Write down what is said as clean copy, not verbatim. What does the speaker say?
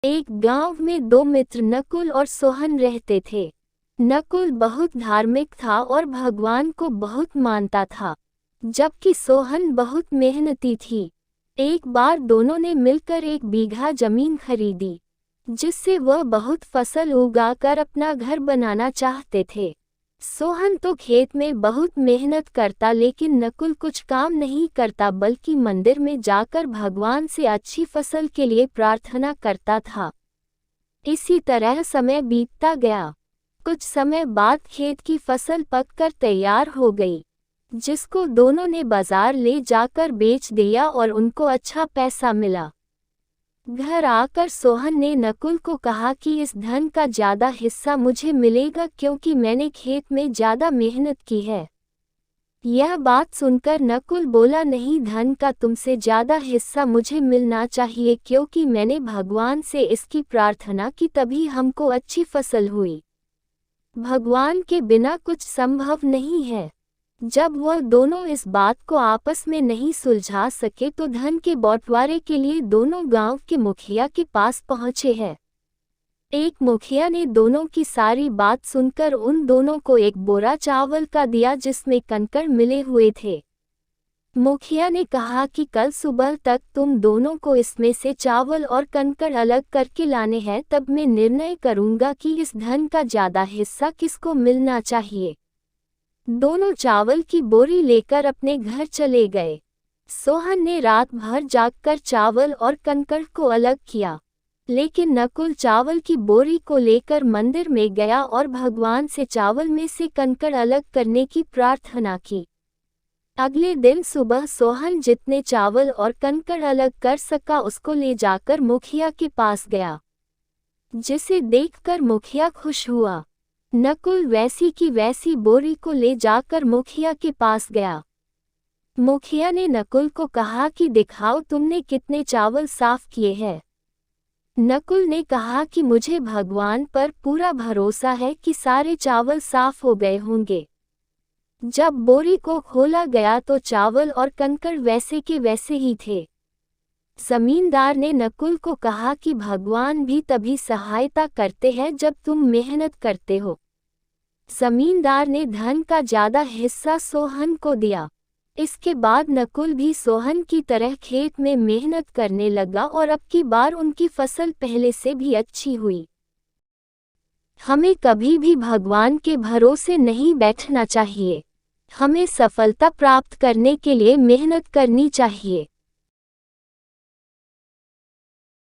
एक गांव में दो मित्र नकुल और सोहन रहते थे। नकुल बहुत धार्मिक था और भगवान को बहुत मानता था, जबकि सोहन बहुत मेहनती थी। एक बार दोनों ने मिलकर 1 बीघा जमीन खरीदी, जिससे वह बहुत फसल उगाकर अपना घर बनाना चाहते थे। सोहन तो खेत में बहुत मेहनत करता, लेकिन नकुल कुछ काम नहीं करता बल्कि मंदिर में जाकर भगवान से अच्छी फसल के लिए प्रार्थना करता था। इसी तरह समय बीतता गया। कुछ समय बाद खेत की फसल पककर तैयार हो गई, जिसको दोनों ने बाजार ले जाकर बेच दिया और उनको अच्छा पैसा मिला। घर आकर सोहन ने नकुल को कहा कि इस धन का ज्यादा हिस्सा मुझे मिलेगा, क्योंकि मैंने खेत में ज्यादा मेहनत की है। यह बात सुनकर नकुल बोला, नहीं, धन का तुमसे ज्यादा हिस्सा मुझे मिलना चाहिए, क्योंकि मैंने भगवान से इसकी प्रार्थना की, तभी हमको अच्छी फसल हुई। भगवान के बिना कुछ संभव नहीं है। जब वह दोनों इस बात को आपस में नहीं सुलझा सके तो धन के बंटवारे के लिए दोनों गांव के मुखिया के पास पहुंचे हैं। एक मुखिया ने दोनों की सारी बात सुनकर उन दोनों को एक बोरा चावल का दिया, जिसमें कंकड़ मिले हुए थे। मुखिया ने कहा कि कल सुबह तक तुम दोनों को इसमें से चावल और कंकड़ अलग करके लाने हैं, तब मैं निर्णय करूंगा कि इस धन का ज्यादा हिस्सा किसको मिलना चाहिए। दोनों चावल की बोरी लेकर अपने घर चले गए। सोहन ने रात भर जागकर चावल और कंकड़ को अलग किया, लेकिन नकुल चावल की बोरी को लेकर मंदिर में गया और भगवान से चावल में से कंकड़ अलग करने की प्रार्थना की। अगले दिन सुबह सोहन जितने चावल और कंकड़ अलग कर सका उसको ले जाकर मुखिया के पास गया, जिसे देखकर मुखिया खुश हुआ। नकुल वैसी की वैसी बोरी को ले जाकर मुखिया के पास गया। मुखिया ने नकुल को कहा कि दिखाओ तुमने कितने चावल साफ किए हैं। नकुल ने कहा कि मुझे भगवान पर पूरा भरोसा है कि सारे चावल साफ हो गए होंगे। जब बोरी को खोला गया तो चावल और कंकड़ वैसे के वैसे ही थे। जमींदार ने नकुल को कहा कि भगवान भी तभी सहायता करते हैं जब तुम मेहनत करते हो। जमींदार ने धन का ज्यादा हिस्सा सोहन को दिया। इसके बाद नकुल भी सोहन की तरह खेत में मेहनत करने लगा और अब की बार उनकी फसल पहले से भी अच्छी हुई। हमें कभी भी भगवान के भरोसे नहीं बैठना चाहिए। हमें सफलता प्राप्त करने के लिए मेहनत करनी चाहिए।